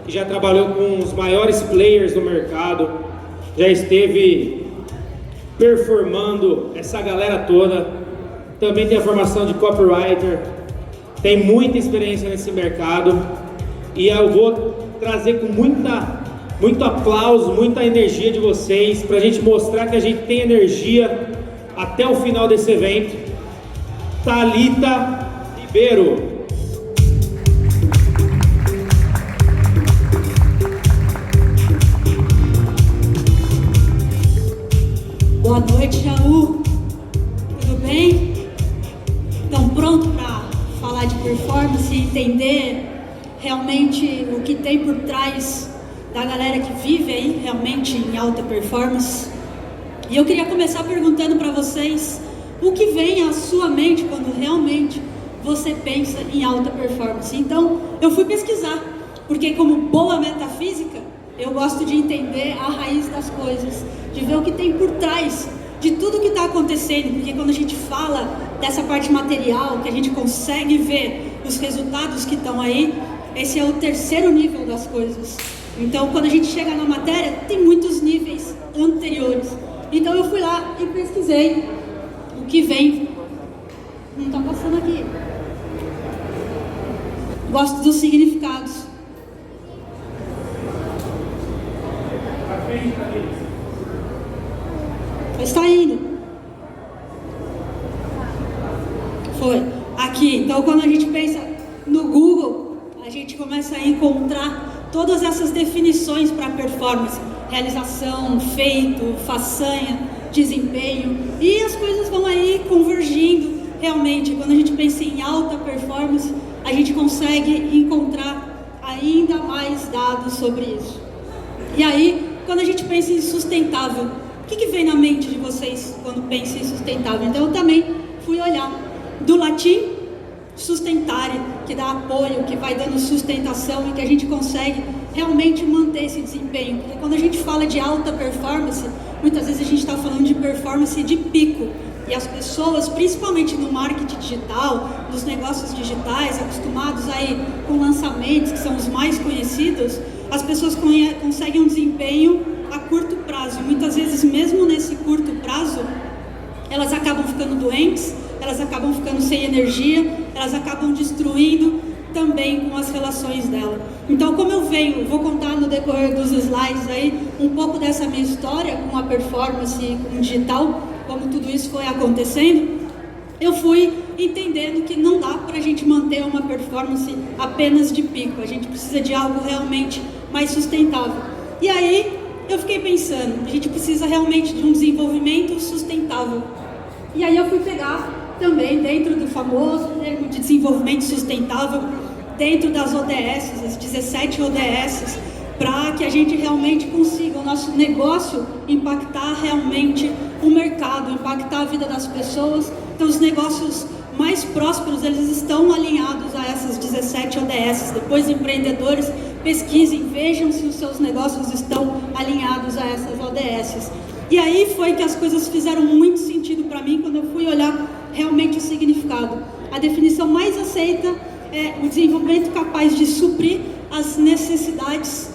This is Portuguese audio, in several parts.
que já trabalhou com os maiores players do mercado, já esteve performando essa galera toda, também tem a formação de copywriter, tem muita experiência nesse mercado, e eu vou trazer com muito aplauso, muita energia de vocês, para a gente mostrar que a gente tem energia até o final desse evento. Thalita Ribeiro. Boa noite, Jaú. Tudo bem? Estão prontos para falar de performance e entender realmente o que tem por trás da galera que vive aí realmente em alta performance? E eu queria começar perguntando para vocês o que vem à sua mente quando realmente você pensa em alta performance. Então, eu fui pesquisar, porque como boa metafísica, eu gosto de entender a raiz das coisas, de ver o que tem por trás de tudo que está acontecendo, porque quando a gente fala dessa parte material, que a gente consegue ver os resultados que estão aí, esse é o terceiro nível das coisas. Então, quando a gente chega na matéria, tem muitos níveis anteriores. Então, eu fui lá e pesquisei o que vem. Não está passando aqui. Gosto dos significados. Está indo. Foi. Aqui. Então, quando a gente pensa no Google, a gente começa a encontrar todas essas definições para performance. Realização, feito, façanha, desempenho. E as coisas vão aí convergindo. Realmente, quando a gente pensa em alta performance, a gente consegue encontrar ainda mais dados sobre isso. E aí, quando a gente pensa em sustentável, o que vem na mente de vocês quando pensa em sustentável? Então eu também fui olhar do latim sustentare, que dá apoio, que vai dando sustentação e que a gente consegue realmente manter esse desempenho. Porque quando a gente fala de alta performance, muitas vezes a gente está falando de performance de pico. E as pessoas, principalmente no marketing digital, nos negócios digitais, acostumados aí com lançamentos, que são os mais conhecidos, as pessoas conseguem um desempenho a curto prazo. Muitas vezes, mesmo nesse curto prazo, elas acabam ficando doentes, elas acabam ficando sem energia, elas acabam destruindo também com as relações dela. Então, como eu vou contar no decorrer dos slides aí um pouco dessa minha história com a performance e com o digital, como tudo isso foi acontecendo, eu fui entendendo que não dá para a gente manter uma performance apenas de pico, a gente precisa de algo realmente mais sustentável. E aí eu fiquei pensando, a gente precisa realmente de um desenvolvimento sustentável. E aí eu fui pegar também dentro do famoso termo de desenvolvimento sustentável, dentro das ODS, as 17 ODS, para que a gente realmente consiga o nosso negócio impactar realmente o mercado, impactar a vida das pessoas. Então os negócios mais prósperos, eles estão alinhados a essas 17 ODS. Depois, empreendedores, pesquisem, vejam se os seus negócios estão alinhados a essas ODS. E aí foi que as coisas fizeram muito sentido para mim quando eu fui olhar realmente o significado. A definição mais aceita é o desenvolvimento capaz de suprir as necessidades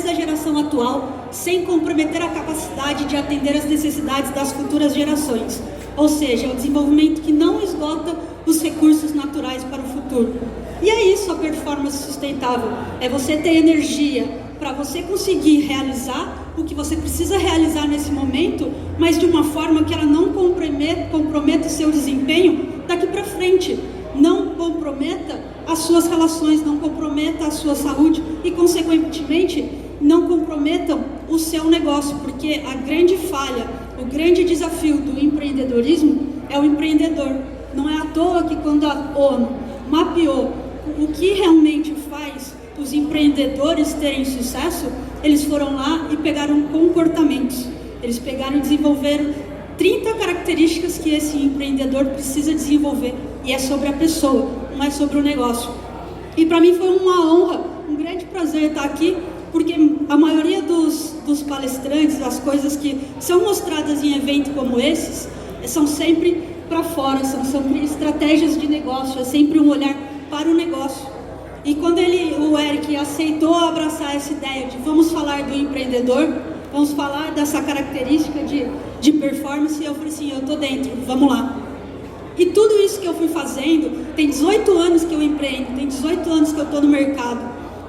da geração atual, sem comprometer a capacidade de atender as necessidades das futuras gerações. Ou seja, é o desenvolvimento que não esgota os recursos naturais para o futuro. E é isso a performance sustentável, é você ter energia para você conseguir realizar o que você precisa realizar nesse momento, mas de uma forma que ela não comprometa o seu desempenho daqui para frente, não comprometa as suas relações, não comprometa a sua saúde e, consequentemente, não comprometam o seu negócio, porque a grande falha, o grande desafio do empreendedorismo é o empreendedor. Não é à toa que quando a ONU mapeou o que realmente faz os empreendedores terem sucesso, eles foram lá e pegaram comportamentos. Eles pegaram e desenvolveram 30 características que esse empreendedor precisa desenvolver. E é sobre a pessoa, não é sobre o negócio. E para mim foi uma honra, um grande prazer estar aqui, porque a maioria dos palestrantes, as coisas que são mostradas em eventos como esses, são sempre para fora, são sempre estratégias de negócio, é sempre um olhar para o negócio. E quando o Eric aceitou abraçar essa ideia de vamos falar do empreendedor, vamos falar dessa característica de performance, eu falei assim, eu tô dentro, vamos lá. E tudo isso que eu fui fazendo, tem 18 anos que eu empreendo, tem 18 anos que eu tô no mercado,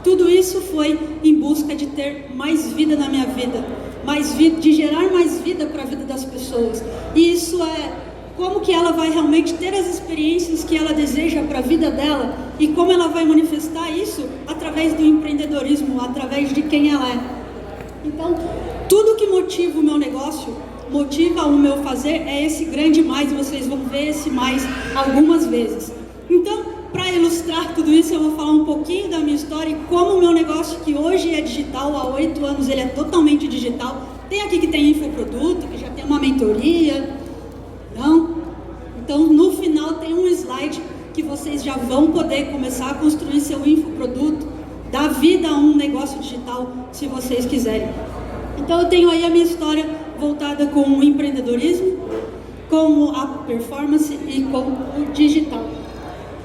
tudo isso foi em busca de ter mais vida na minha vida, mais vida, de gerar mais vida para a vida das pessoas. E isso é como que ela vai realmente ter as experiências que ela deseja para a vida dela e como ela vai manifestar isso através do empreendedorismo, através de quem ela é. Então, tudo que motiva o meu negócio, motiva o meu fazer, é esse grande mais, e vocês vão ver esse mais algumas vezes. Então, para ilustrar tudo isso, eu vou falar um pouquinho da minha história e como o meu negócio, que hoje é digital, há 8 anos ele é totalmente digital. Tem aqui que tem infoproduto, que já tem uma mentoria. Não? Então, no final tem um slide que vocês já vão poder começar a construir seu infoproduto, dar vida a um negócio digital, se vocês quiserem. Então, eu tenho aí a minha história voltada com o empreendedorismo, com a performance e com o digital.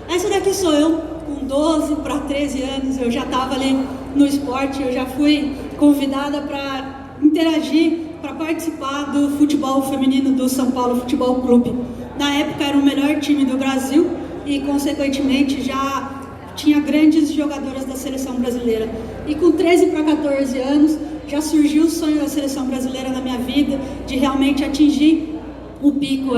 Essa daqui sou eu, com 12 para 13 anos, eu já estava ali no esporte, eu já fui convidada para interagir, para participar do futebol feminino do São Paulo Futebol Clube. Na época era o melhor time do Brasil e, consequentemente, já tinha grandes jogadoras da seleção brasileira. E com 13 para 14 anos, já surgiu o sonho da seleção brasileira na minha vida, de realmente atingir o pico,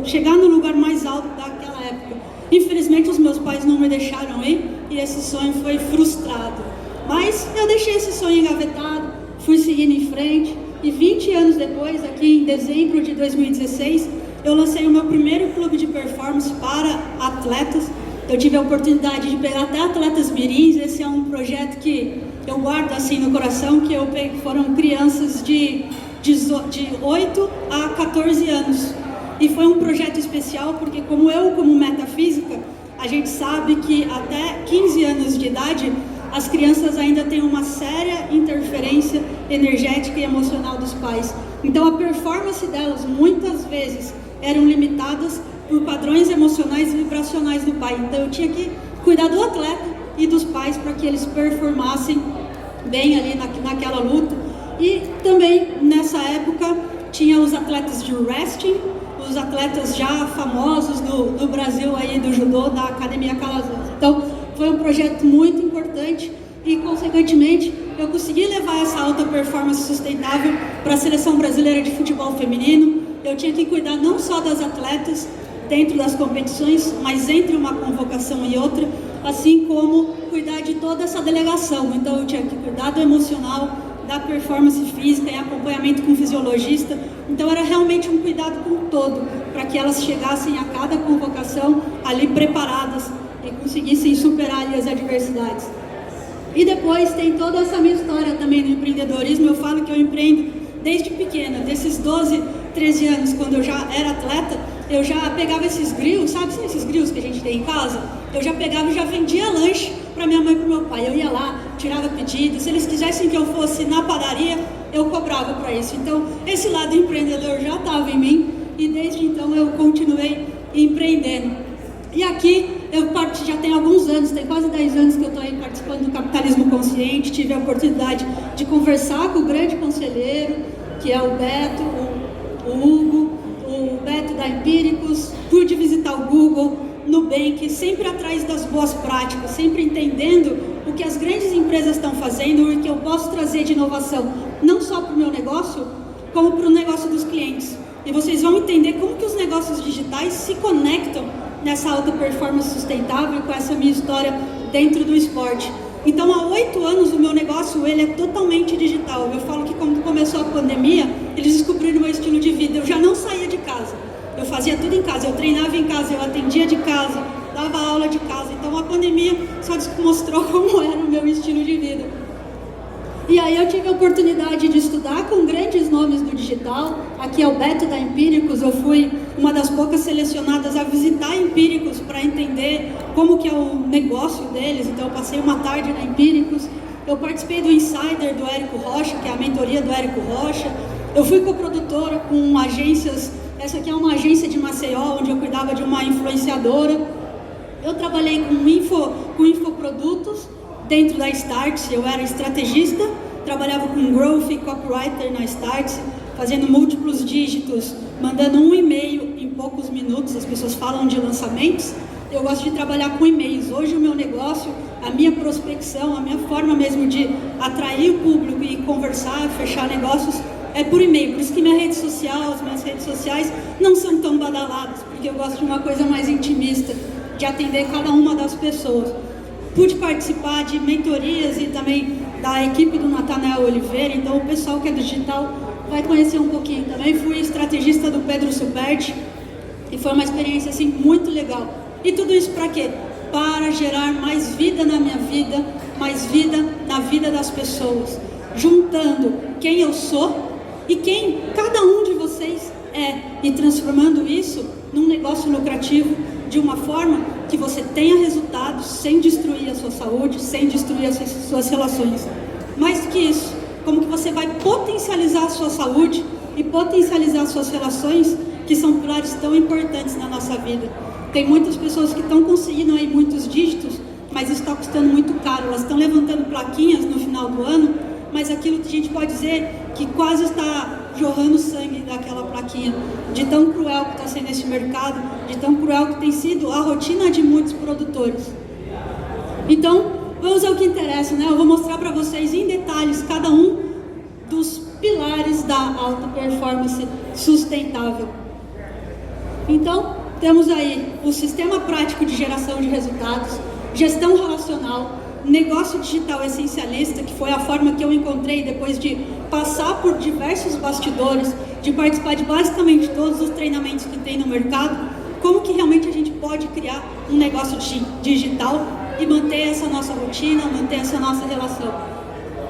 chegar no lugar mais alto daquela época. Infelizmente, os meus pais não me deixaram ir e esse sonho foi frustrado. Mas eu deixei esse sonho engavetado, fui seguindo em frente e 20 anos depois, aqui em dezembro de 2016, eu lancei o meu primeiro clube de performance para atletas. Eu tive a oportunidade de pegar até atletas mirins. Esse é um projeto que eu guardo assim no coração, que eu peguei, foram crianças de 8 a 14 anos. E foi um projeto especial porque como metafísica, a gente sabe que até 15 anos de idade, as crianças ainda têm uma séria interferência energética e emocional dos pais. Então a performance delas muitas vezes eram limitadas por padrões emocionais e vibracionais do pai. Então eu tinha que cuidar do atleta e dos pais para que eles performassem bem ali naquela luta. E também nessa época tinha os atletas de wrestling, os atletas já famosos do Brasil aí do judô, da Academia Calazans. Então foi um projeto muito importante e, consequentemente, eu consegui levar essa alta performance sustentável para a Seleção Brasileira de Futebol Feminino. Eu tinha que cuidar não só das atletas dentro das competições, mas entre uma convocação e outra, assim como cuidar de toda essa delegação. Então eu tinha que cuidar do emocional, da performance física e acompanhamento com o fisiologista. Então era realmente um cuidado com o todo, para que elas chegassem a cada convocação ali preparadas e conseguissem superar ali as adversidades. E depois tem toda essa minha história também no empreendedorismo. Eu falo que eu empreendo desde pequena, desses 12, 13 anos, quando eu já era atleta, eu já pegava esses grills, sabe esses grills que a gente tem em casa? Eu já pegava e já vendia lanche para minha mãe e para o meu pai. Eu ia lá, tirava pedidos, se eles quisessem que eu fosse na padaria, eu cobrava para isso. Então, esse lado empreendedor já estava em mim e desde então eu continuei empreendendo. E aqui, já tem alguns anos, tem quase 10 anos que eu estou aí participando do Capitalismo Consciente. Tive a oportunidade de conversar com o grande conselheiro, que é o Beto, o Hugo, o Beto da Empíricos. Pude visitar o Google, Nubank, sempre atrás das boas práticas, sempre entendendo o que as grandes empresas estão fazendo e o que eu posso trazer de inovação, não só para o meu negócio, como para o negócio dos clientes. E vocês vão entender como que os negócios digitais se conectam nessa alta performance sustentável com essa minha história dentro do esporte. Então, há 8 anos, o meu negócio ele é totalmente digital. Eu falo que quando começou a pandemia, eles descobriram o meu estilo de vida. Eu já não saía de casa. Eu fazia tudo em casa. Eu treinava em casa, eu atendia de casa, dava aula de casa. Então, a pandemia só mostrou como era o meu estilo de vida. E aí eu tive a oportunidade de estudar com grandes nomes do digital. Aqui é o Beto da Empíricos. Eu fui uma das poucas selecionadas a visitar Empíricos para entender como que é o negócio deles. Então eu passei uma tarde na Empíricos. Eu participei do Insider do Érico Rocha, que é a mentoria do Érico Rocha. Eu fui coprodutora com agências. Essa aqui é uma agência de Maceió, onde eu cuidava de uma influenciadora. Eu trabalhei com infoprodutos dentro da Startse, eu era estrategista, trabalhava com growth e copywriter na Startse, fazendo múltiplos dígitos, mandando um e-mail em poucos minutos. As pessoas falam de lançamentos, eu gosto de trabalhar com e-mails. Hoje o meu negócio, a minha prospecção, a minha forma mesmo de atrair o público e conversar, fechar negócios, é por e-mail. Por isso que minha rede social, as minhas redes sociais não são tão badaladas, porque eu gosto de uma coisa mais intimista, de atender cada uma das pessoas. Pude participar de mentorias e também da equipe do Natanael Oliveira, então o pessoal que é digital vai conhecer um pouquinho também. Fui estrategista do Pedro Superti e foi uma experiência assim muito legal. E tudo isso para quê? Para gerar mais vida na minha vida, mais vida na vida das pessoas, juntando quem eu sou e quem cada um de vocês é, e transformando isso num negócio lucrativo de uma forma que você tenha resultados sem destruir a sua saúde, sem destruir as suas relações. Mais do que isso, como que você vai potencializar a sua saúde e potencializar as suas relações, que são pilares tão importantes na nossa vida. Tem muitas pessoas que estão conseguindo aí muitos dígitos, mas isso está custando muito caro. Elas estão levantando plaquinhas no final do ano, mas aquilo que a gente pode dizer que quase está jorrando sangue daquela plaquinha, de tão cruel que está sendo esse mercado, de tão cruel que tem sido a rotina de muitos produtores. Então, vamos ao que interessa, né? Eu vou mostrar para vocês em detalhes cada um dos pilares da alta performance sustentável. Então, temos aí o sistema prático de geração de resultados, gestão relacional, negócio digital essencialista, que foi a forma que eu encontrei depois de passar por diversos bastidores, de participar de basicamente todos os treinamentos que tem no mercado, como que realmente a gente pode criar um negócio digital e manter essa nossa rotina, manter essa nossa relação.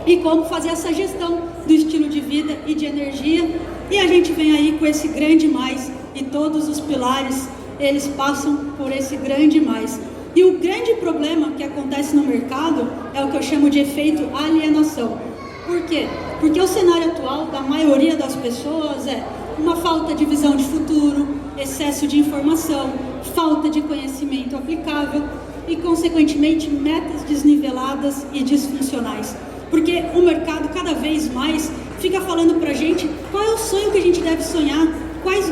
E como fazer essa gestão do estilo de vida e de energia. E a gente vem aí com esse grande mais, e todos os pilares, eles passam por esse grande mais. E o grande problema que acontece no mercado é o que eu chamo de efeito alienação. Por quê? Porque o cenário atual da maioria das pessoas é uma falta de visão de futuro, excesso de informação, falta de conhecimento aplicável e, consequentemente, metas desniveladas e disfuncionais. Porque o mercado cada vez mais fica falando pra gente qual é o sonho que a gente deve sonhar,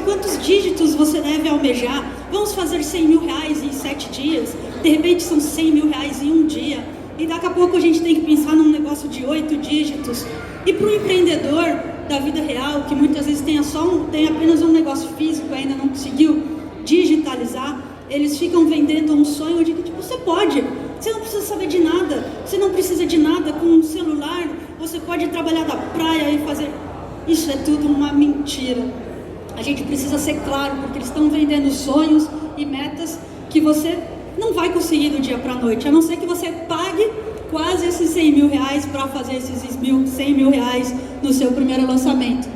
quantos dígitos você deve almejar. Vamos fazer 100 mil reais em 7 dias, de repente são 100 mil reais em um dia, e daqui a pouco a gente tem que pensar num negócio de 8 dígitos. E para o empreendedor da vida real, que muitas vezes tem apenas um negócio físico e ainda não conseguiu digitalizar, eles ficam vendendo um sonho de que tipo, você pode, você não precisa saber de nada, você não precisa de nada com um celular, você pode trabalhar da praia e fazer... Isso é tudo uma mentira. A gente precisa ser claro, porque eles estão vendendo sonhos e metas que você não vai conseguir do dia para a noite, a não ser que você pague quase esses 100 mil reais para fazer esses 100 mil reais no seu primeiro lançamento.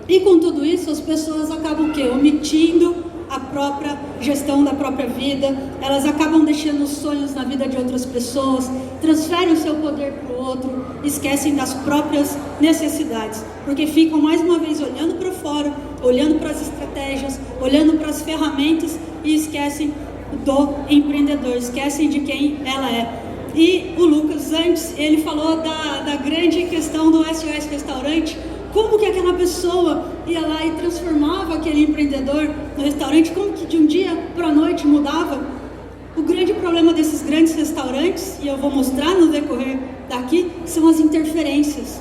E com tudo isso, as pessoas acabam o quê? Omitindo a própria gestão da própria vida, elas acabam deixando os sonhos na vida de outras pessoas, transferem o seu poder para o outro, esquecem das próprias necessidades, porque ficam mais uma vez olhando para fora, olhando para as estratégias, olhando para as ferramentas e esquecem do empreendedor, esquecem de quem ela é. E o Lucas antes, ele falou da grande questão do SOS Restaurante, como que aquela pessoa ia lá e transformava aquele empreendedor no restaurante, como que de um dia para a noite mudava. O grande problema desses grandes restaurantes, e eu vou mostrar no decorrer daqui, são as interferências.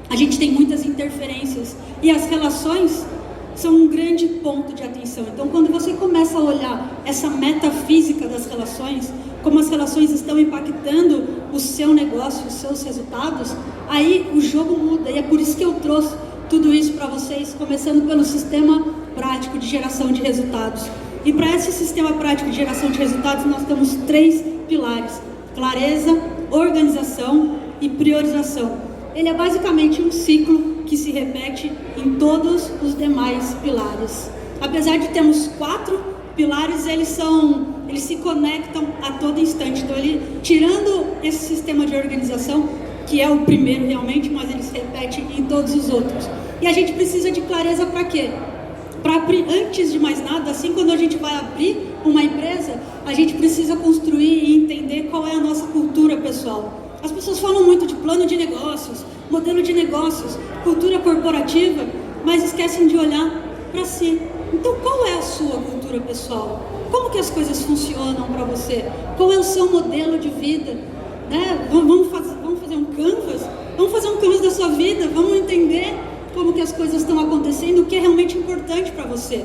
A gente tem muitas interferências e as relações são um grande ponto de atenção. Então, quando você começa a olhar essa metafísica das relações, como as relações estão impactando o seu negócio, os seus resultados, aí o jogo muda. E é por isso que eu trouxe tudo isso para vocês, começando pelo sistema prático de geração de resultados. E para esse sistema prático de geração de resultados, nós temos 3 pilares: clareza, organização e priorização. Ele é basicamente um ciclo que se repete em todos os demais pilares. Apesar de termos 4 pilares, eles se conectam a todo instante. Então, tirando esse sistema de organização, que é o primeiro realmente, mas ele se repete em todos os outros. E a gente precisa de clareza para quê? Para abrir, antes de mais nada, assim, quando a gente vai abrir uma empresa, a gente precisa construir e entender qual é a nossa cultura pessoal. As pessoas falam muito de plano de negócios, modelo de negócios, cultura corporativa, mas esquecem de olhar para si. Então, qual é a sua cultura pessoal? Como que as coisas funcionam para você? Qual é o seu modelo de vida? Né? Vamos fazer um canvas? Vamos fazer um canvas da sua vida? Vamos entender como que as coisas estão acontecendo, o que é realmente importante para você.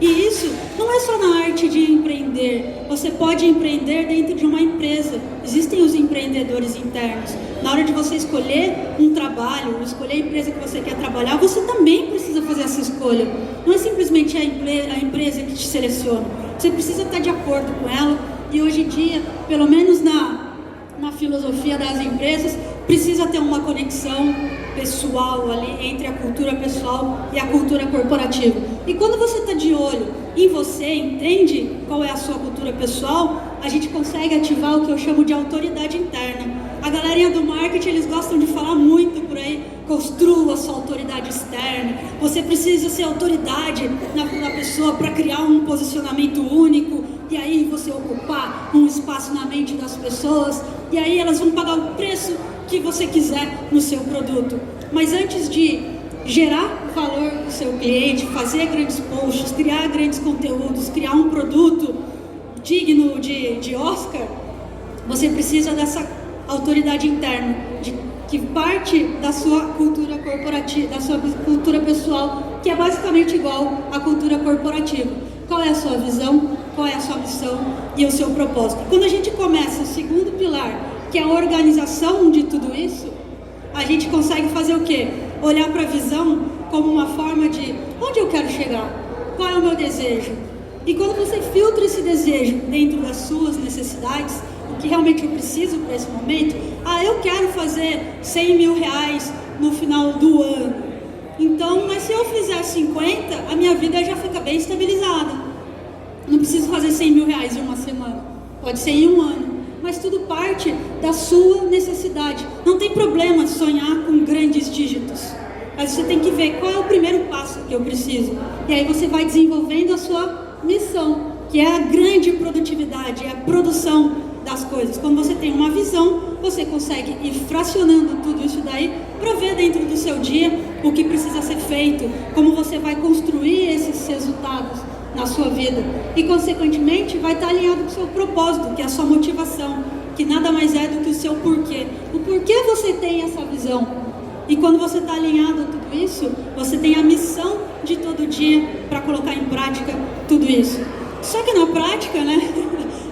E isso não é só na arte de empreender. Você pode empreender dentro de uma empresa. Existem os empreendedores internos. Na hora de você escolher um trabalho, escolher a empresa que você quer trabalhar, você também precisa fazer essa escolha. Não é simplesmente a empresa que te seleciona. Você precisa estar de acordo com ela. E hoje em dia, pelo menos na filosofia das empresas, precisa ter uma conexão pessoal ali entre a cultura pessoal e a cultura corporativa. E quando você está de olho em você, entende qual é a sua cultura pessoal, a gente consegue ativar o que eu chamo de autoridade interna. A galerinha do marketing, eles gostam de falar muito por aí, construa sua autoridade externa, você precisa ser autoridade na pessoa para criar um posicionamento único, e aí você ocupar um espaço na mente das pessoas, e aí elas vão pagar o preço que você quiser no seu produto. Mas antes de gerar valor para o seu cliente, fazer grandes posts, criar grandes conteúdos, criar um produto digno de Oscar, você precisa dessa autoridade interna, que parte da sua cultura corporativa, da sua cultura pessoal, que é basicamente igual à cultura corporativa. Qual é a sua visão, qual é a sua missão e o seu propósito. Quando a gente começa o segundo pilar, que é a organização de tudo isso, a gente consegue fazer o quê? Olhar para a visão como uma forma de onde eu quero chegar, qual é o meu desejo. E quando você filtra esse desejo dentro das suas necessidades, o que realmente eu preciso para esse momento, eu quero fazer 100 mil reais no final do ano. Então, mas se eu fizer 50, a minha vida já fica bem estabilizada. Não preciso fazer 100 mil reais em uma semana, pode ser em um ano. Mas tudo parte da sua necessidade. Não tem problema sonhar com grandes dígitos, mas você tem que ver qual é o primeiro passo que eu preciso. E aí você vai desenvolvendo a sua missão, que é a grande produtividade, é a produção das coisas. Quando você tem uma visão, você consegue ir fracionando tudo isso daí para ver dentro do seu dia o que precisa ser feito, como você vai construir esses resultados na sua vida e, consequentemente, vai estar alinhado com o seu propósito, que é a sua motivação, que nada mais é do que o seu porquê. O porquê você tem essa visão. E quando você está alinhado a tudo isso, você tem a missão de todo dia para colocar em prática tudo isso. Só que na prática, né?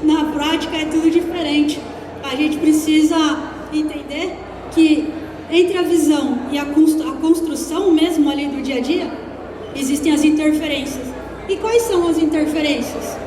Na prática é tudo diferente. A gente precisa entender que entre a visão e a construção mesmo ali do dia a dia, existem as interferências. E quais são as interferências?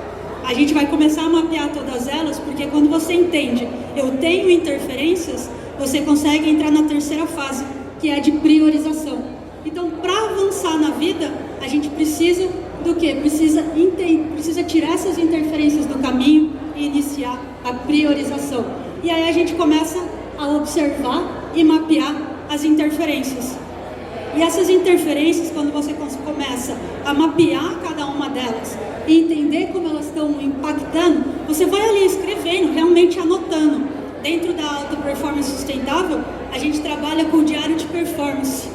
A gente vai começar a mapear todas elas, porque quando você entende, eu tenho interferências, você consegue entrar na terceira fase, que é a de priorização. Então, para avançar na vida, a gente precisa do quê? Precisa tirar essas interferências do caminho e iniciar a priorização. E aí a gente começa a observar e mapear as interferências. E essas interferências, quando você começa a mapear cada uma delas e entender como elas estão impactando, você vai ali escrevendo, realmente anotando. Dentro da alta performance sustentável, a gente trabalha com o diário de performance.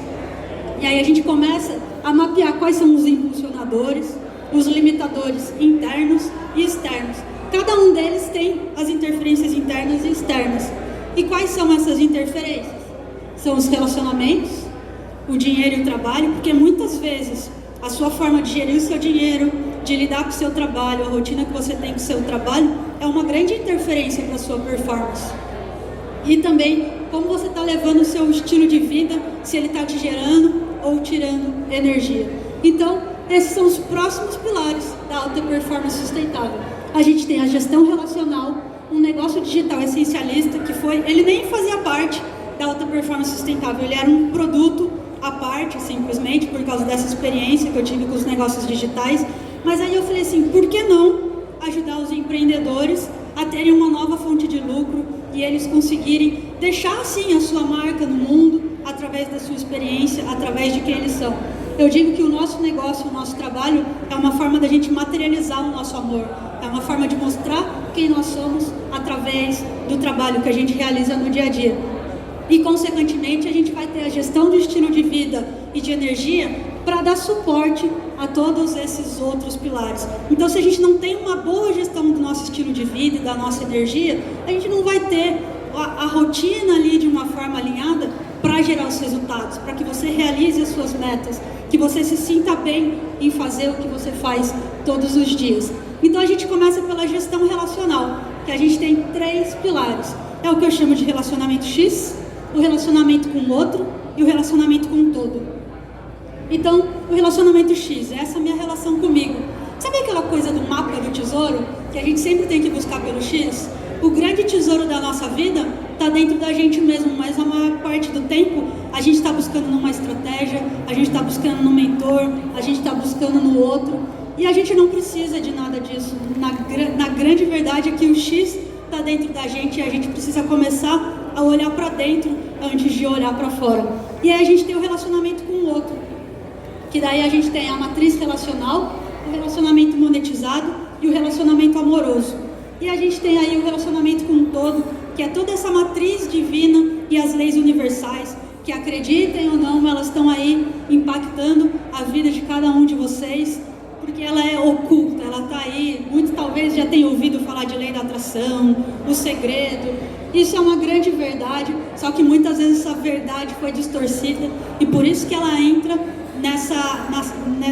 E aí a gente começa a mapear quais são os impulsionadores, os limitadores internos e externos. Cada um deles tem as interferências internas e externas. E quais são essas interferências? São os relacionamentos, o dinheiro e o trabalho, porque muitas vezes a sua forma de gerir o seu dinheiro, de lidar com o seu trabalho, a rotina que você tem com o seu trabalho, é uma grande interferência para a sua performance. E também como você está levando o seu estilo de vida, se ele está te gerando ou tirando energia. Então, esses são os próximos pilares da alta performance sustentável. A gente tem a gestão relacional, um negócio digital essencialista, ele nem fazia parte da alta performance sustentável, ele era um produto à parte, simplesmente, por causa dessa experiência que eu tive com os negócios digitais. Mas aí eu falei assim, por que não ajudar os empreendedores a terem uma nova fonte de lucro e eles conseguirem deixar, sim, a sua marca no mundo, através da sua experiência, através de quem eles são. Eu digo que o nosso negócio, o nosso trabalho, é uma forma da gente materializar o nosso amor, é uma forma de mostrar quem nós somos através do trabalho que a gente realiza no dia a dia. E, consequentemente, a gente vai ter a gestão do estilo de vida e de energia para dar suporte a todos esses outros pilares. Então, se a gente não tem uma boa gestão do nosso estilo de vida e da nossa energia, a gente não vai ter a rotina ali de uma forma alinhada para gerar os resultados, para que você realize as suas metas, que você se sinta bem em fazer o que você faz todos os dias. Então, a gente começa pela gestão relacional, que a gente tem 3 pilares. É o que eu chamo de relacionamento X, o relacionamento com o outro e o relacionamento com o todo. Então, o relacionamento X, essa é a minha relação comigo. Sabe aquela coisa do mapa do tesouro, que a gente sempre tem que buscar pelo X? O grande tesouro da nossa vida está dentro da gente mesmo, mas a maior parte do tempo a gente está buscando numa estratégia, a gente está buscando no mentor, a gente está buscando no outro, e a gente não precisa de nada disso. Na grande verdade é que o X está dentro da gente e a gente precisa começar a olhar para dentro antes de olhar para fora. E aí a gente tem o relacionamento com o outro, que daí a gente tem a matriz relacional, o relacionamento monetizado e o relacionamento amoroso. E a gente tem aí o relacionamento com o todo, que é toda essa matriz divina e as leis universais, que acreditem ou não, elas estão aí impactando a vida de cada um de vocês, porque ela é oculta, ela está aí. Muitos talvez já tenham ouvido falar de lei da atração, o segredo. Isso é uma grande verdade, só que muitas vezes essa verdade foi distorcida e por isso que ela entra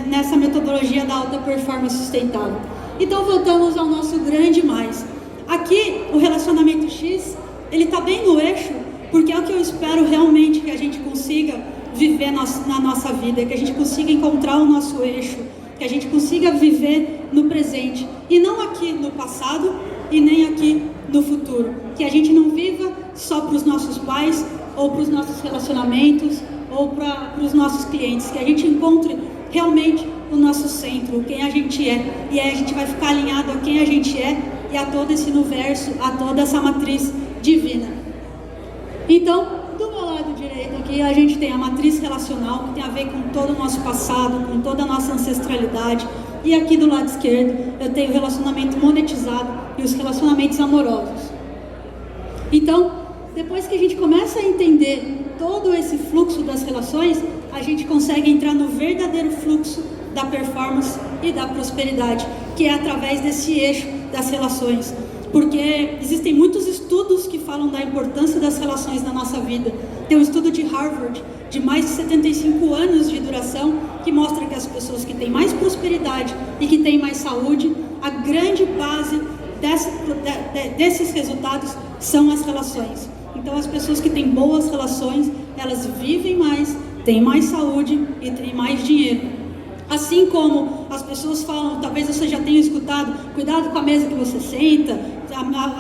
nessa metodologia da alta performance sustentável. Então voltamos ao nosso grande mais. Aqui o relacionamento X, ele está bem no eixo, porque é o que eu espero realmente que a gente consiga viver na nossa vida, que a gente consiga encontrar o nosso eixo, que a gente consiga viver no presente e não aqui no passado e nem aqui no futuro, que a gente não viva só para os nossos pais ou para os nossos relacionamentos ou para os nossos clientes, que a gente encontre realmente o nosso centro, quem a gente é, e aí a gente vai ficar alinhado a quem a gente é e a todo esse universo, a toda essa matriz divina. Então, do meu lado direito aqui, a gente tem a matriz relacional, que tem a ver com todo o nosso passado, com toda a nossa ancestralidade, e aqui do lado esquerdo eu tenho o relacionamento monetizado e os relacionamentos amorosos. Então, depois que a gente começa a entender todo esse fluxo das relações, a gente consegue entrar no verdadeiro fluxo da performance e da prosperidade, que é através desse eixo das relações. Porque existem muitos estudos que falam da importância das relações na nossa vida. Tem um estudo de Harvard, de mais de 75 anos de duração, que mostra que as pessoas que têm mais prosperidade e que têm mais saúde, a grande base desses resultados são as relações. Então as pessoas que têm boas relações, elas vivem mais, têm mais saúde e têm mais dinheiro. Assim como as pessoas falam, talvez você já tenha escutado, cuidado com a mesa que você senta,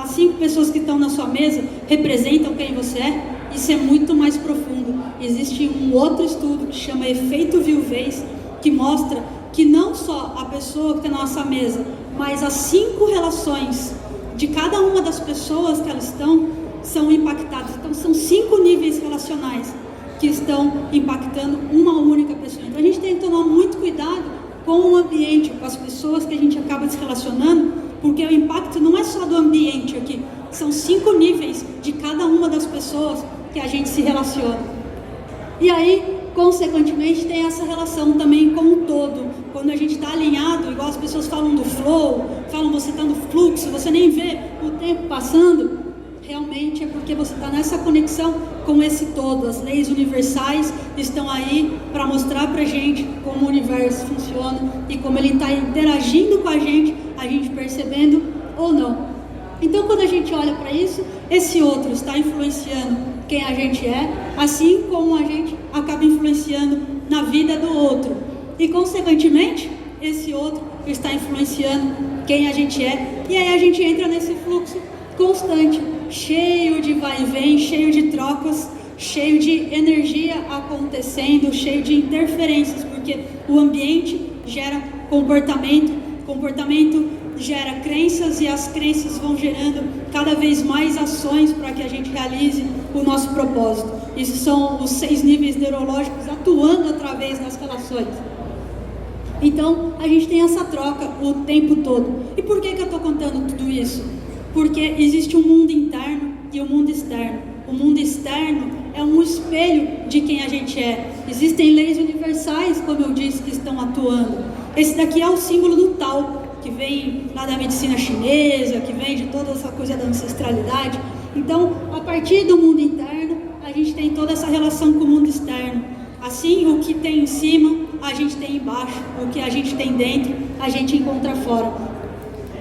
as 5 pessoas que estão na sua mesa representam quem você é. Isso é muito mais profundo. Existe um outro estudo que chama efeito viuvez, que mostra que não só a pessoa que está na nossa mesa, mas as 5 relações de cada uma das pessoas que elas estão, são impactadas. Então são 5 níveis relacionais que estão impactando uma única pessoa. Então a gente tem que tomar muito cuidado com o ambiente, com as pessoas que a gente acaba se relacionando, porque o impacto não é só do ambiente aqui, são 5 níveis de cada uma das pessoas que a gente se relaciona. E aí, consequentemente, tem essa relação também com o todo. Quando a gente está alinhado, igual as pessoas falam do flow, falam você está no fluxo, você nem vê o tempo passando, realmente é porque você está nessa conexão com esse todo. As leis universais estão aí para mostrar para a gente como o universo funciona e como ele está interagindo com a gente percebendo ou não. Então, quando a gente olha para isso, esse outro está influenciando quem a gente é, assim como a gente acaba influenciando na vida do outro. E, consequentemente, esse outro está influenciando quem a gente é. E aí a gente entra nesse fluxo constante, cheio de vai e vem, cheio de trocas, cheio de energia acontecendo, cheio de interferências, porque o ambiente gera comportamento gera crenças e as crenças vão gerando cada vez mais ações para que a gente realize o nosso propósito. Isso são os 6 níveis neurológicos atuando através das relações. Então, a gente tem essa troca o tempo todo. E por que eu estou contando tudo isso? Porque existe um mundo interno e um mundo externo. O mundo externo é um espelho de quem a gente é. Existem leis universais, como eu disse, que estão atuando. Esse daqui é o símbolo do Tao, que vem lá da medicina chinesa, que vem de toda essa coisa da ancestralidade. Então, a partir do mundo interno, a gente tem toda essa relação com o mundo externo. Assim, o que tem em cima, a gente tem embaixo. O que a gente tem dentro, a gente encontra fora.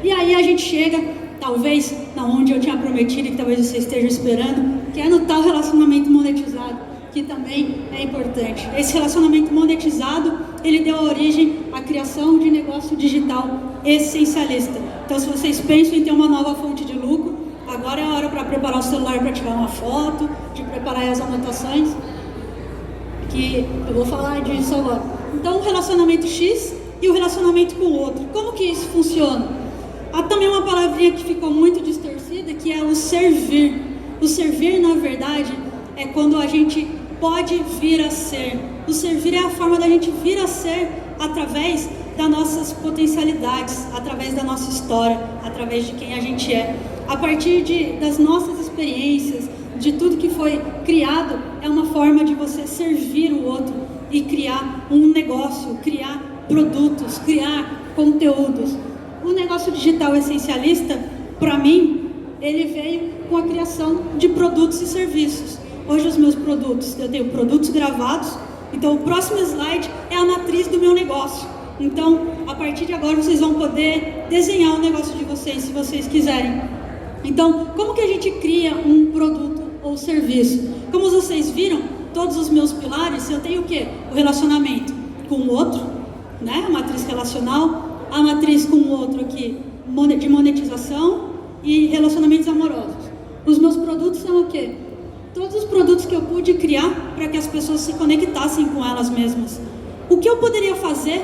E aí a gente chega, talvez, na onde eu tinha prometido, que talvez você esteja esperando, que é no tal relacionamento monetizado, que também é importante. Esse relacionamento monetizado, ele deu origem à criação de negócio digital essencialista. Então, se vocês pensam em ter uma nova fonte de lucro, agora é a hora para preparar o celular para tirar uma foto, de preparar as anotações, que eu vou falar disso agora. Então, o relacionamento X e o relacionamento com o outro. Como que isso funciona? Há também uma palavrinha que ficou muito distorcida, que é o servir. O servir, na verdade, é quando a gente pode vir a ser. O servir é a forma da gente vir a ser através das nossas potencialidades, através da nossa história, através de quem a gente é. A partir das nossas experiências, de tudo que foi criado, é uma forma de você servir o outro e criar um negócio, criar produtos, criar conteúdos. O negócio digital essencialista, para mim, ele veio com a criação de produtos e serviços. Hoje os meus produtos, eu tenho produtos gravados, então o próximo slide é a matriz do meu negócio. Então, a partir de agora, vocês vão poder desenhar o negócio de vocês, se vocês quiserem. Então, como que a gente cria um produto ou serviço? Como vocês viram, todos os meus pilares, eu tenho o quê? O relacionamento com o outro, né? A matriz relacional, a matriz com o outro aqui, de monetização e relacionamentos amorosos. Os meus produtos são o quê? Todos os produtos que eu pude criar para que as pessoas se conectassem com elas mesmas. O que eu poderia fazer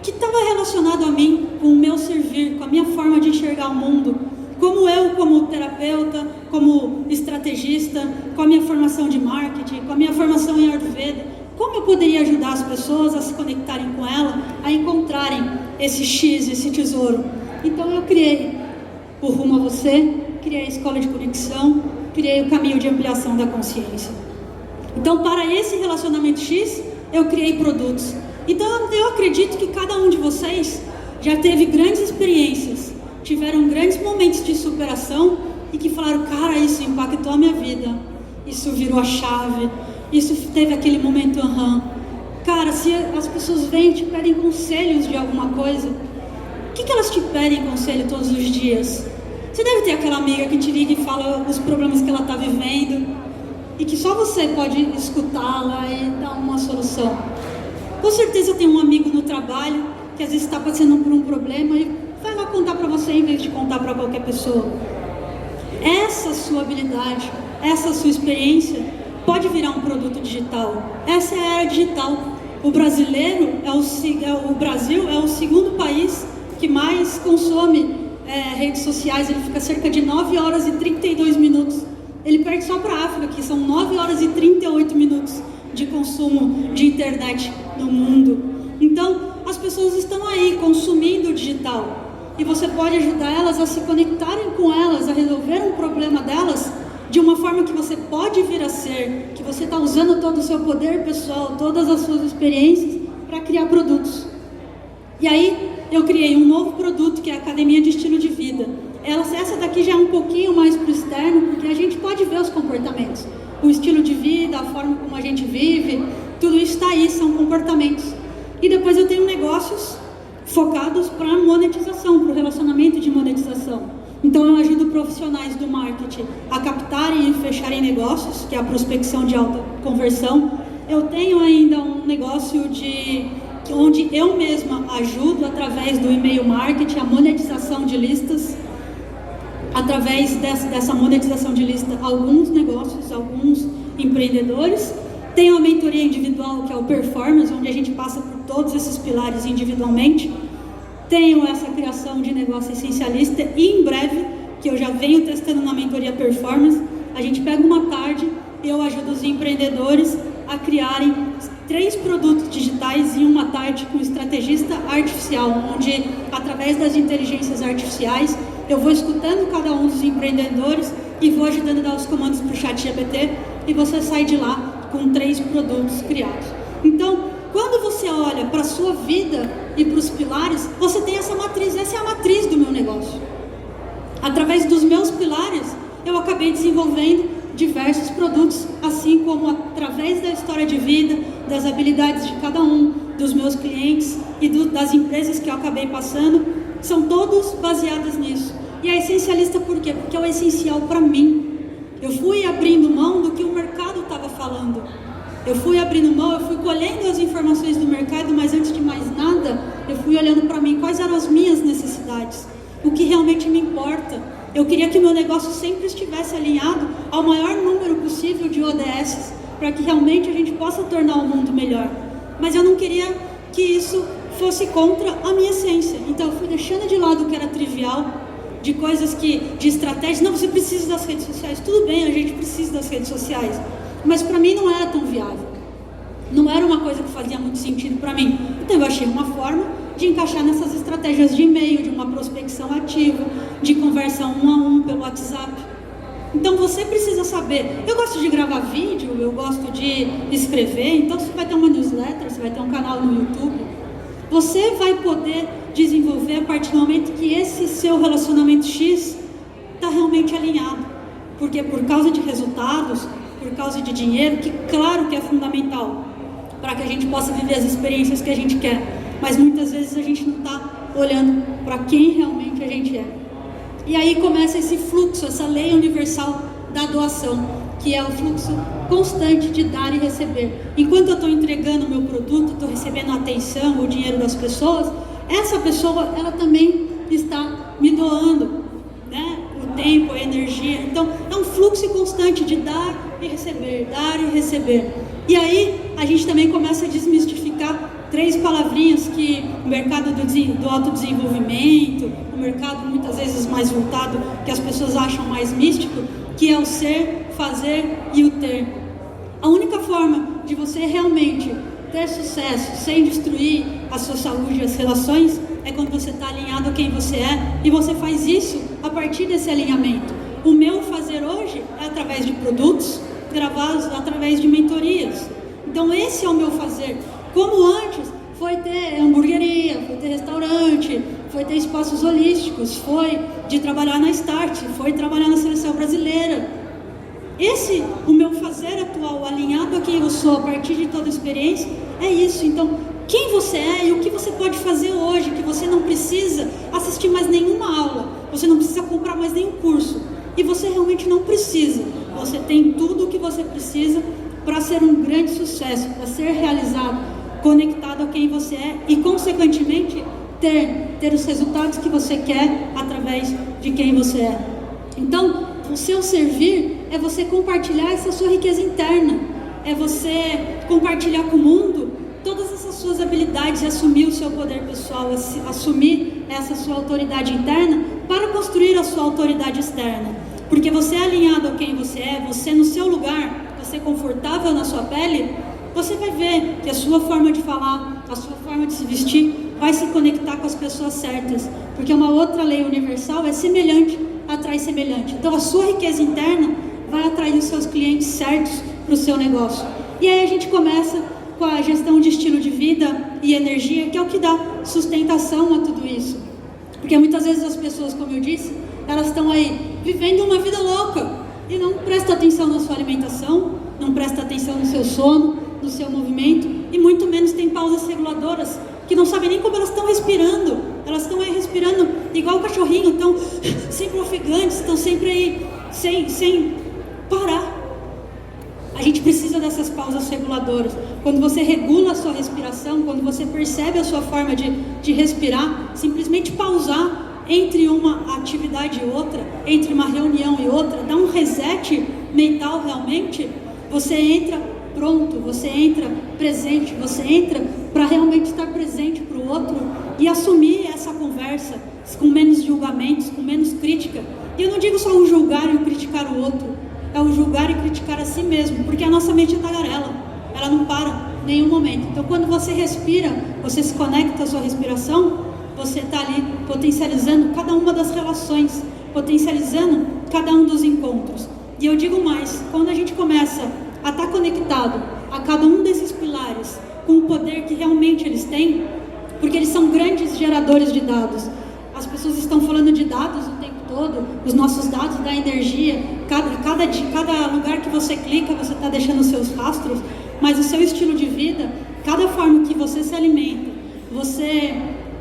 que estava relacionado a mim, com o meu servir, com a minha forma de enxergar o mundo, como eu, como terapeuta, como estrategista, com a minha formação de marketing, com a minha formação em Ayurveda, como eu poderia ajudar as pessoas a se conectarem com ela, a encontrarem esse X, esse tesouro. Então eu criei o Rumo a Você, criei a Escola de Conexão, criei o Caminho de Ampliação da Consciência. Então, para esse relacionamento X, eu criei produtos. Então, eu acredito que cada um de vocês já teve grandes experiências, tiveram grandes momentos de superação e que falaram, cara, isso impactou a minha vida, isso virou a chave, isso teve aquele momento, Cara, se as pessoas vêm e te pedem conselhos de alguma coisa, o que elas te pedem conselho todos os dias? Você deve ter aquela amiga que te liga e fala os problemas que ela está vivendo e que só você pode escutá-la e dar uma solução. Com certeza tem um amigo no trabalho que às vezes está passando por um problema e vai lá contar para você em vez de contar para qualquer pessoa. Essa sua habilidade, essa sua experiência pode virar um produto digital. Essa é a era digital. O Brasil é o segundo país que mais consome redes sociais. Ele fica cerca de 9 horas e 32 minutos. Ele perde só para a África, que são 9 horas e 38 minutos de consumo de internet no mundo. Então, as pessoas estão aí consumindo o digital. E você pode ajudar elas a se conectarem com elas, a resolver um problema delas de uma forma que você pode vir a ser, que você está usando todo o seu poder pessoal, todas as suas experiências para criar produtos. E aí, eu criei um novo produto que é a Academia de Estilo de Vida. Essa daqui já é um pouquinho mais para o externo, porque a gente pode ver os comportamentos. O estilo de vida, a forma como a gente vive, tudo isso está aí, são comportamentos. E depois eu tenho negócios focados para a monetização, para o relacionamento de monetização. Então eu ajudo profissionais do marketing a captarem e fecharem negócios, que é a prospecção de alta conversão. Eu tenho ainda um negócio onde eu mesma ajudo através do e-mail marketing a monetização de listas. Através dessa monetização de lista, alguns negócios, alguns empreendedores. Tem uma mentoria individual, que é o Performance, onde a gente passa por todos esses pilares individualmente. Tenho essa criação de negócio essencialista e em breve, que eu já venho testando na mentoria Performance, a gente pega uma tarde e eu ajudo os empreendedores a criarem 3 produtos digitais em uma tarde com estrategista artificial, onde, através das inteligências artificiais, eu vou escutando cada um dos empreendedores e vou ajudando a dar os comandos para o ChatGPT, e você sai de lá com 3 produtos criados. Então, quando você olha para a sua vida e para os pilares, você tem essa matriz. Essa é a matriz do meu negócio. Através dos meus pilares, eu acabei desenvolvendo diversos produtos, assim como através da história de vida, das habilidades de cada um, dos meus clientes e das empresas que eu acabei passando, são todos baseadas nisso. E é essencialista por quê? Porque é o essencial para mim. Eu fui abrindo mão do que o mercado estava falando. Eu fui abrindo mão, eu fui colhendo as informações do mercado, mas antes de mais nada, eu fui olhando para mim quais eram as minhas necessidades, o que realmente me importa. Eu queria que o meu negócio sempre estivesse alinhado ao maior número possível de ODS, para que realmente a gente possa tornar o mundo melhor. Mas eu não queria que isso fosse contra a minha essência. Então eu fui deixando de lado o que era trivial, de coisas de estratégias. Não, você precisa das redes sociais. Tudo bem, a gente precisa das redes sociais. Mas para mim não era tão viável. Não era uma coisa que fazia muito sentido para mim. Então eu achei uma forma de encaixar nessas estratégias de e-mail, de uma prospecção ativa, de conversa 1 a 1 pelo WhatsApp. Então você precisa saber. Eu gosto de gravar vídeo, eu gosto de escrever, então você vai ter uma newsletter, você vai ter um canal no YouTube. Você vai poder desenvolver a partir do momento que esse seu relacionamento X está realmente alinhado. Porque por causa de resultados, por causa de dinheiro, que claro que é fundamental para que a gente possa viver as experiências que a gente quer, mas muitas vezes a gente não está olhando para quem realmente a gente é. E aí começa esse fluxo, essa lei universal da doação, que é o fluxo constante de dar e receber. Enquanto eu estou entregando o meu produto, estou recebendo a atenção, o dinheiro das pessoas, essa pessoa, ela também está me doando, né? O tempo, a energia. Então, é um fluxo constante de dar e receber, dar e receber. E aí, a gente também começa a desmistificar 3 palavrinhas que o mercado do autodesenvolvimento, o mercado muitas vezes mais voltado, que as pessoas acham mais místico, que é o ser, fazer e o ter. A única forma de você realmente ter sucesso sem destruir a sua saúde e as relações é quando você está alinhado a quem você é, e você faz isso a partir desse alinhamento. O meu fazer hoje é através de produtos gravados, através de mentorias. Então esse é o meu fazer. Como antes foi ter hamburgueria, foi ter restaurante, foi ter espaços holísticos, foi de trabalhar na Start, foi trabalhar na seleção brasileira. Esse, o meu fazer atual, alinhado a quem eu sou a partir de toda a experiência, é isso. Então, quem você é e o que você pode fazer hoje, que você não precisa assistir mais nenhuma aula, você não precisa comprar mais nenhum curso, e você realmente não precisa. Você tem tudo o que você precisa para ser um grande sucesso, para ser realizado, conectado a quem você é e, consequentemente, ter os resultados que você quer através de quem você é. Então, o seu servir é você compartilhar essa sua riqueza interna, é você compartilhar com o mundo todas essas suas habilidades e assumir o seu poder pessoal, assumir essa sua autoridade interna para construir a sua autoridade externa. Porque você é alinhado a quem você é, você no seu lugar, você confortável na sua pele, você vai ver que a sua forma de falar, a sua forma de se vestir vai se conectar com as pessoas certas, porque uma outra lei universal é semelhante atrai semelhante. Então a sua riqueza interna vai atrair os seus clientes certos para o seu negócio. E aí a gente começa com a gestão de estilo de vida e energia, que é o que dá sustentação a tudo isso. Porque muitas vezes as pessoas, como eu disse, elas estão aí vivendo uma vida louca e não prestam atenção na sua alimentação, não prestam atenção no seu sono, no seu movimento, e muito menos tem pausas reguladoras, que não sabem nem como elas estão respirando. Elas estão aí respirando igual o cachorrinho, estão sempre ofegantes, estão sempre aí sem parar. A gente precisa dessas pausas reguladoras. Quando você regula a sua respiração, quando você percebe a sua forma de respirar, simplesmente pausar entre uma atividade e outra, entre uma reunião e outra, dá um reset mental realmente, você entra pronto, você entra presente, você entra para realmente estar presente para o outro e assumir essa conversa com menos julgamentos, com menos crítica. E eu não digo só o julgar e o criticar o outro, é o julgar e criticar a si mesmo, porque a nossa mente é tagarela, ela não para em nenhum momento. Então, quando você respira, você se conecta à sua respiração, você está ali potencializando cada uma das relações, potencializando cada um dos encontros. E eu digo mais, quando a gente começa a estar conectado a cada um desses pilares, com o poder que realmente eles têm, porque eles são grandes geradores de dados. As pessoas estão falando de dados o tempo todo, os nossos dados da energia, cada lugar que você clica, você está deixando os seus rastros, mas o seu estilo de vida, cada forma que você se alimenta,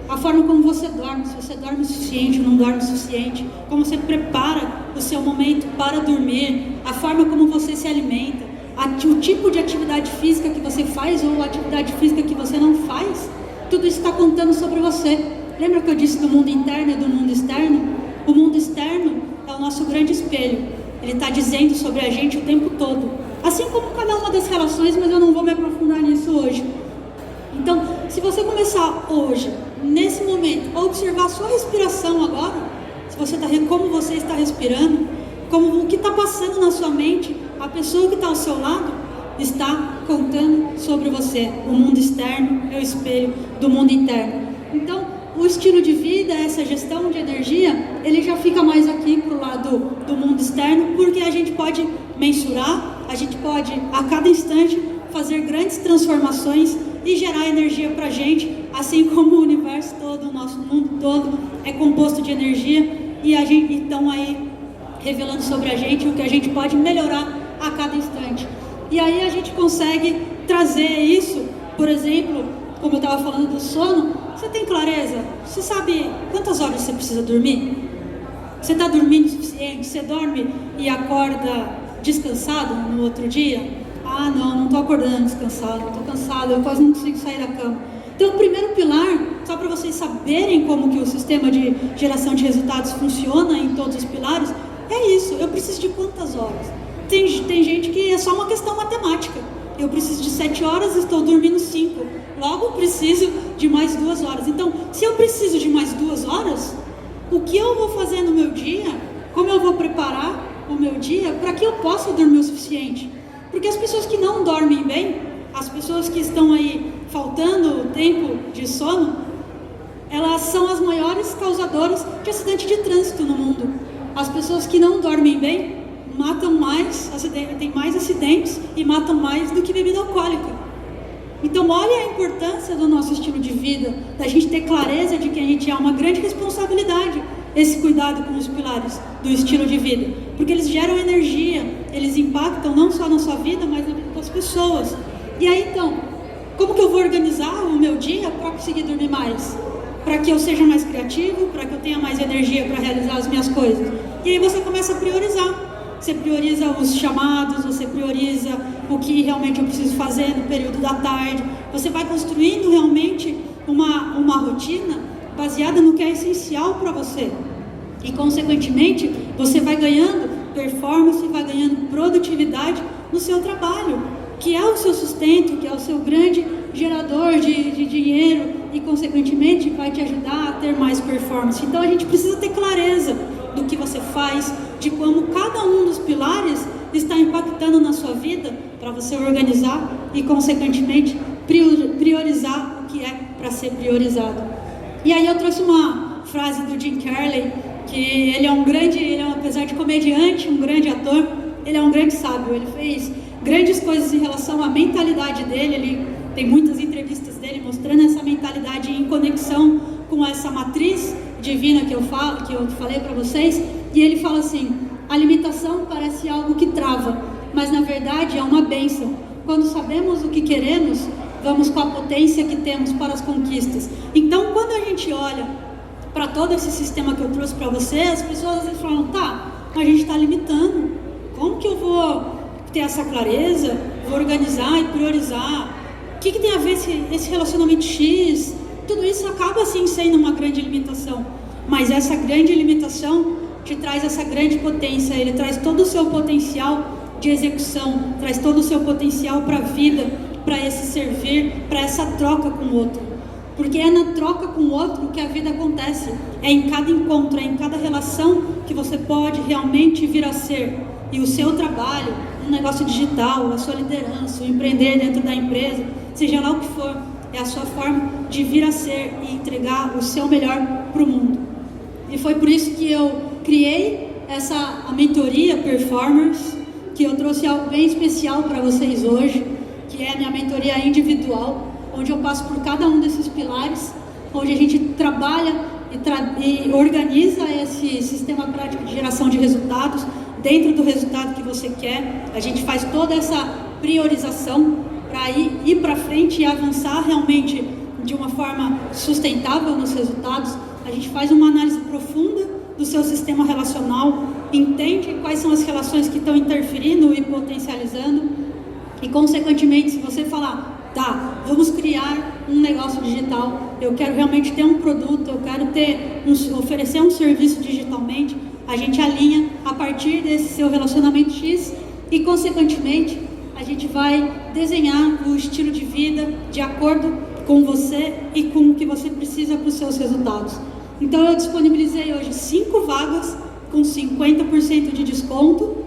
a forma como você dorme, se você dorme o suficiente ou não dorme o suficiente, como você prepara o seu momento para dormir, a forma como você se alimenta, o tipo de atividade física que você faz ou a atividade física que você não faz, tudo isso está contando sobre você. Lembra que eu disse do mundo interno e do mundo externo? O mundo externo é o nosso grande espelho. Ele está dizendo sobre a gente o tempo todo. Assim como cada uma das relações, mas eu não vou me aprofundar nisso hoje. Então, se você começar hoje, nesse momento, a observar a sua respiração agora, como você está respirando, como o que está passando na sua mente, a pessoa que está ao seu lado está contando sobre você. O mundo externo é o espelho do mundo interno. Então, o estilo de vida, essa gestão de energia, ele já fica mais aqui para o lado do mundo externo, porque a gente pode mensurar, a gente pode, a cada instante, fazer grandes transformações e gerar energia para a gente, assim como o universo todo, o nosso mundo todo é composto de energia, e a gente então aí revelando sobre a gente o que a gente pode melhorar a cada instante. E aí a gente consegue trazer isso, por exemplo, como eu estava falando do sono, você tem clareza? Você sabe quantas horas você precisa dormir? Você está dormindo o suficiente? Você dorme e acorda descansado no outro dia? Ah, não estou acordando descansado, estou cansado, eu quase não consigo sair da cama. Então, o primeiro pilar, só para vocês saberem como que o sistema de geração de resultados funciona em todos os pilares, é isso, eu preciso de quantas horas? Tem gente que é só uma questão matemática. Eu preciso de 7 horas, estou dormindo 5. Logo, preciso de mais 2 horas. Então, se eu preciso de mais 2 horas, o que eu vou fazer no meu dia? Como eu vou preparar o meu dia para que eu possa dormir o suficiente? Porque as pessoas que não dormem bem, as pessoas que estão aí faltando tempo de sono, elas são as maiores causadoras de acidente de trânsito no mundo. As pessoas que não dormem bem matam mais, têm mais acidentes e matam mais do que bebida alcoólica. Então, olha a importância do nosso estilo de vida, da gente ter clareza de que a gente é uma grande responsabilidade, esse cuidado com os pilares do estilo de vida, porque eles geram energia, eles impactam não só na sua vida, mas na vida das pessoas. E aí, então, como que eu vou organizar o meu dia para conseguir dormir mais? Para que eu seja mais criativo, para que eu tenha mais energia para realizar as minhas coisas. E aí você começa a priorizar. Você prioriza os chamados, você prioriza o que realmente eu preciso fazer no período da tarde. Você vai construindo realmente uma rotina baseada no que é essencial para você. E, consequentemente, você vai ganhando performance, vai ganhando produtividade no seu trabalho, que é o seu sustento, que é o seu grande gerador de dinheiro e, consequentemente, vai te ajudar a ter mais performance. Então, a gente precisa ter clareza do que você faz, de como cada um dos pilares está impactando na sua vida para você organizar e, consequentemente, priorizar o que é para ser priorizado. E aí eu trouxe uma frase do Jim Carrey, que ele é apesar de comediante, um grande ator, ele é um grande sábio, ele fez grandes coisas em relação à mentalidade dele, ele tem muitas entrevistas dele mostrando essa mentalidade em conexão com essa matriz divina que eu falei para vocês, e ele fala assim: a limitação parece algo que trava, mas na verdade é uma bênção. Quando sabemos o que queremos, vamos com a potência que temos para as conquistas. Então, quando a gente olha para todo esse sistema que eu trouxe para você, as pessoas às vezes falam: tá, a gente está limitando, como que eu vou ter essa clareza, vou organizar e priorizar? O que tem a ver esse relacionamento X? Tudo isso acaba assim sendo uma grande limitação, mas essa grande limitação te traz essa grande potência, ele traz todo o seu potencial de execução, traz todo o seu potencial para a vida, para esse servir, para essa troca com o outro. Porque é na troca com o outro que a vida acontece, é em cada encontro, é em cada relação que você pode realmente vir a ser e o seu trabalho, um negócio digital, a sua liderança, o empreender dentro da empresa, seja lá o que for, é a sua forma de vir a ser e entregar o seu melhor para o mundo. E foi por isso que eu criei a mentoria Performers, que eu trouxe algo bem especial para vocês hoje, que é a minha mentoria individual, onde eu passo por cada um desses pilares, onde a gente trabalha e organiza esse sistema prático de geração de resultados dentro do resultado que você quer. A gente faz toda essa priorização para ir para frente e avançar realmente de uma forma sustentável nos resultados. A gente faz uma análise profunda do seu sistema relacional, entende quais são as relações que estão interferindo e potencializando, e consequentemente, se você falar, tá, vamos criar um negócio digital, eu quero realmente ter um produto, eu quero oferecer um serviço digitalmente, a gente alinha a partir desse seu relacionamento X e, consequentemente, a gente vai desenhar o estilo de vida de acordo com você e com o que você precisa para os seus resultados. Então eu disponibilizei hoje 5 vagas com 50% de desconto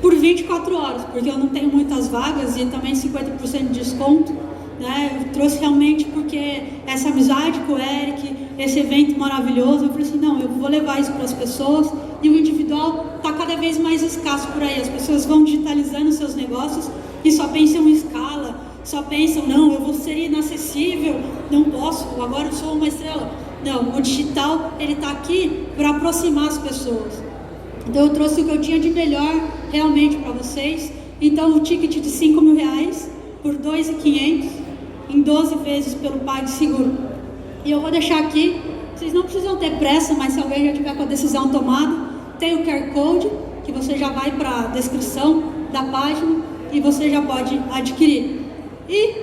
por 24 horas, porque eu não tenho muitas vagas e também 50% de desconto, né? Eu trouxe realmente porque essa amizade com o Eric, esse evento maravilhoso, eu falei assim, não, eu vou levar isso para as pessoas, e o individual está cada vez mais escasso por aí, as pessoas vão digitalizando seus negócios e só pensam em escala, só pensam, não, eu vou ser inacessível, não posso, agora eu sou uma estrela. Não, o digital, ele está aqui para aproximar as pessoas. Então eu trouxe o que eu tinha de melhor realmente para vocês. Então o ticket de R$5.000 por R$2.500 em 12 vezes pelo PagSeguro. E eu vou deixar aqui, vocês não precisam ter pressa, mas se alguém já tiver com a decisão tomada, tem o QR Code, que você já vai para a descrição da página e você já pode adquirir. E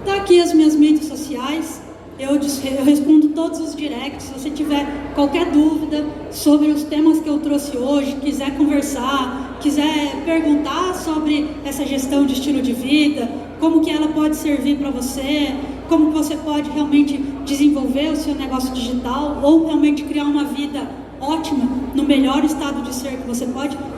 tá aqui as minhas mídias sociais. Eu respondo todos os directs. Se você tiver qualquer dúvida sobre os temas que eu trouxe hoje, quiser conversar, quiser perguntar sobre essa gestão de estilo de vida, como que ela pode servir para você, como que você pode realmente desenvolver o seu negócio digital ou realmente criar uma vida ótima, no melhor estado de ser que você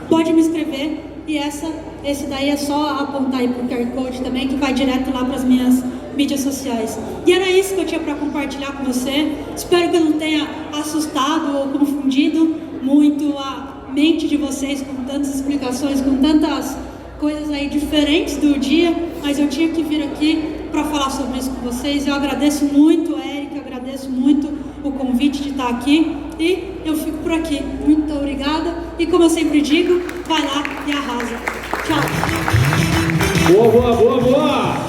pode me escrever. E esse daí é só apontar aí para o QR Code também, que vai direto lá para as minhas mídias sociais. E era isso que eu tinha para compartilhar com você. Espero que eu não tenha assustado ou confundido muito a mente de vocês com tantas explicações, com tantas coisas aí diferentes do dia, mas eu tinha que vir aqui para falar sobre isso com vocês. Eu agradeço muito, Eric, eu agradeço muito o convite de estar aqui e eu fico por aqui. Muito obrigada e, como eu sempre digo, vai lá e arrasa. Tchau! Boa, boa, boa, boa!